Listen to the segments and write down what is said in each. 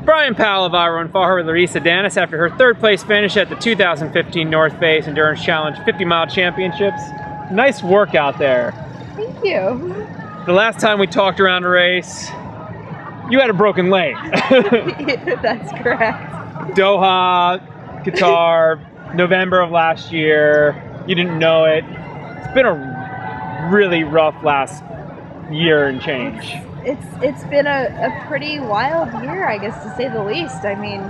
Brian Powell of Iowa fought her with Larisa Dannis after her third place finish at the 2015 North Face Endurance Challenge 50-mile championships. Nice work out there. Thank you. The last time we talked around the race, you had a broken leg. That's correct. Doha, Qatar, November of last year. You didn't know it. It's been a really rough last year and change. It's been a pretty wild year, I guess, to say the least. I mean,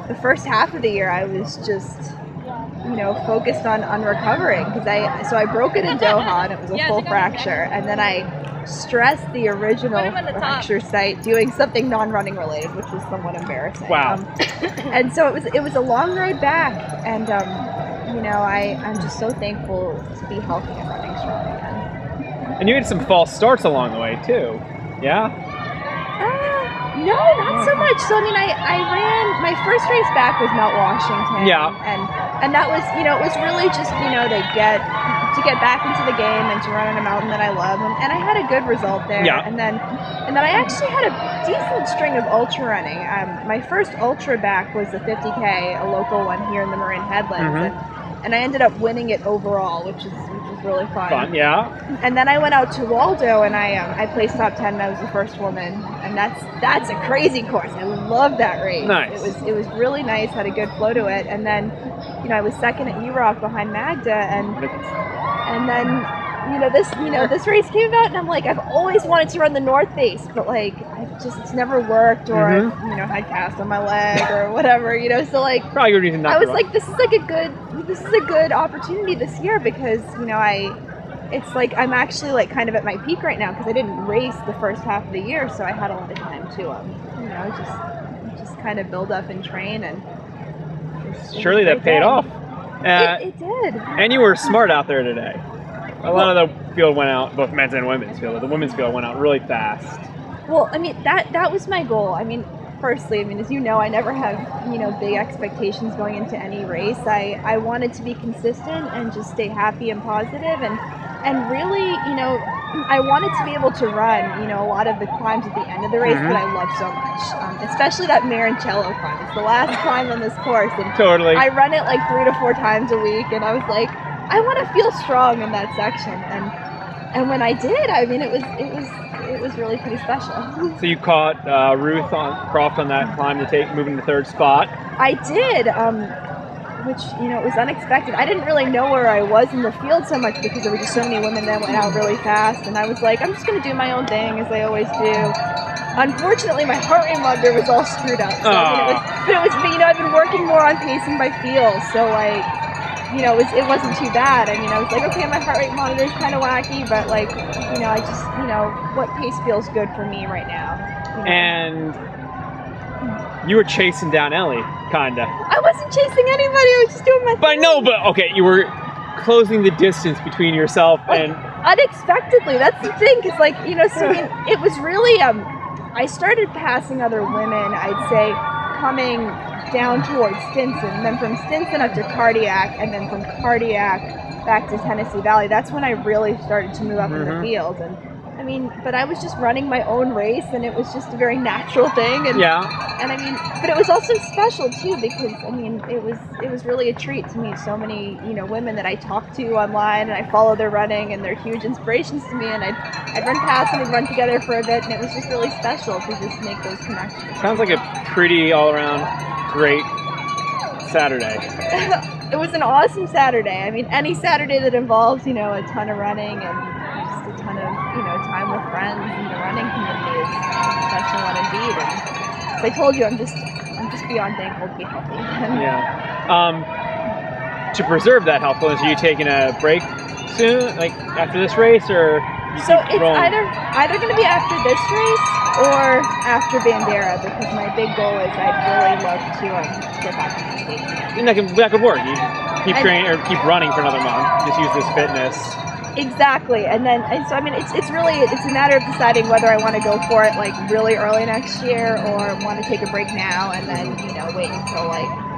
the first half of the year I was just, focused on recovering because I broke it in Doha and it was a full fracture, and then I stressed the original fracture site doing something non-running related, which was somewhat embarrassing. Wow. And so it was a long road back, and I'm just so thankful to be healthy and running strong again. And you had some false starts along the way too. Yeah? No, not so much. So I mean, I ran my first race back was Mount Washington. Yeah. And that was, it was really just, to get back into the game and to run on a mountain that I love. And I had a good result there. Yeah. And then I actually had a decent string of ultra running. My first ultra back was the 50K, a local one here in the Marin Headlands. And I ended up winning it overall, which is really fun. Yeah. And then I went out to Waldo and I placed top 10 and I was the first woman. And that's a crazy course. I love that race. Nice. It was really nice, had a good flow to it. And then, I was second at U-Rock behind Magda, and then this race came out and I'm like, I've always wanted to run the North Face, but it's never worked, or I've had cast on my leg or whatever, so probably good reason not I was to like, this is a good opportunity this year because it's like I'm actually kind of at my peak right now because I didn't race the first half of the year, so I had a lot of time to just kind of build up and train, and surely that paid off. It did. And you were smart out there today. A lot of the field went out, both men's and women's field. The women's field went out really fast. Well, I mean, that was my goal. I mean, firstly, as you know, I never have, big expectations going into any race. I wanted to be consistent and just stay happy and positive, and really, I wanted to be able to run, a lot of the climbs at the end of the race that I love so much, especially that Marancello climb. It's the last climb on this course, and totally. I run it 3 to 4 times a week, and I was like, I want to feel strong in that section, and when I did, I mean, it was really pretty special. So you caught Ruth Croft on that climb to moving to third spot. I did, which it was unexpected. I didn't really know where I was in the field so much because there were just so many women that went out really fast, and I was like, I'm just going to do my own thing as I always do. Unfortunately, my heart rate monitor was all screwed up. So I've been working more on pacing by feel, so it wasn't too bad. I mean, I was like, okay, my heart rate monitor is kind of wacky, but I just, what pace feels good for me right now. And you were chasing down Ellie, kinda. I wasn't chasing anybody. I was just doing my thing. But I know, okay, you were closing the distance between yourself and unexpectedly. That's the thing, because it was really I started passing other women, I'd say, coming down towards Stinson, and then from Stinson up to Cardiac, and then from Cardiac back to Tennessee Valley. That's when I really started to move up in the field, and but I was just running my own race, and it was just a very natural thing, and but it was also special too because it was really a treat to meet so many women that I talk to online, and I follow their running, and they're huge inspirations to me, and I'd run past and we'd run together for a bit, and it was just really special to just make those connections. Sounds like a pretty all-around great Saturday. It was an awesome Saturday. I mean, any Saturday that involves a ton of running and just a ton of time with friends in the running community is a special one indeed. And as I told you, I'm just beyond thankful to be healthy. To preserve that healthfulness, are you taking a break soon, after this race, or? So it's either going to be after this race or after Bandera, because my big goal is I'd really love to get back in the States again. And that could work. You keep training or keep running for another month. Just use this fitness. Exactly, and so it's a matter of deciding whether I want to go for it really early next year or want to take a break now and then wait until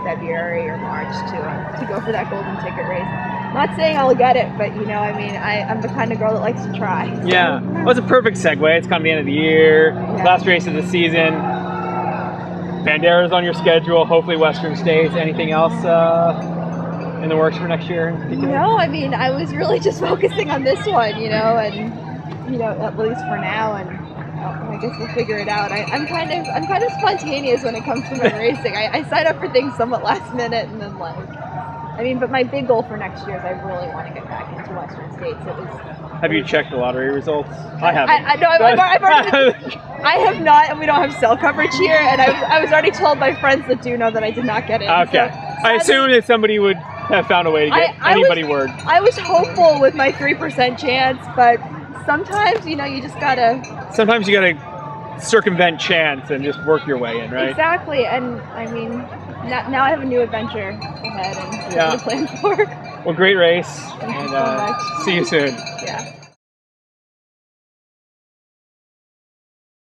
February or March to go for that golden ticket race. Not saying I'll get it, but I'm the kind of girl that likes to try. So. Yeah, well, it's a perfect segue. It's kind of the end of the year, last race of the season. Bandera's on your schedule. Hopefully, Western States. Anything else in the works for next year in particular? No, I mean, I was really just focusing on this one, you know, and you know, at least for now, and I guess we'll figure it out. I'm kind of spontaneous when it comes to my racing. I sign up for things somewhat last minute, and then but my big goal for next year is I really want to get back into Western States. Have you checked the lottery results? I haven't. No, I've already. I have not, and we don't have cell coverage here. And I was already told by friends that do know that I did not get it. Okay. So, I assume that somebody would have found a way to get anybody word. I was hopeful with my 3% chance, but sometimes, you know, you just gotta. Sometimes you gotta circumvent chance and just work your way in, right? Exactly, and I mean, now I have a new adventure ahead and something to plan for. Well, great race, Thank you so much. See you soon. Yeah.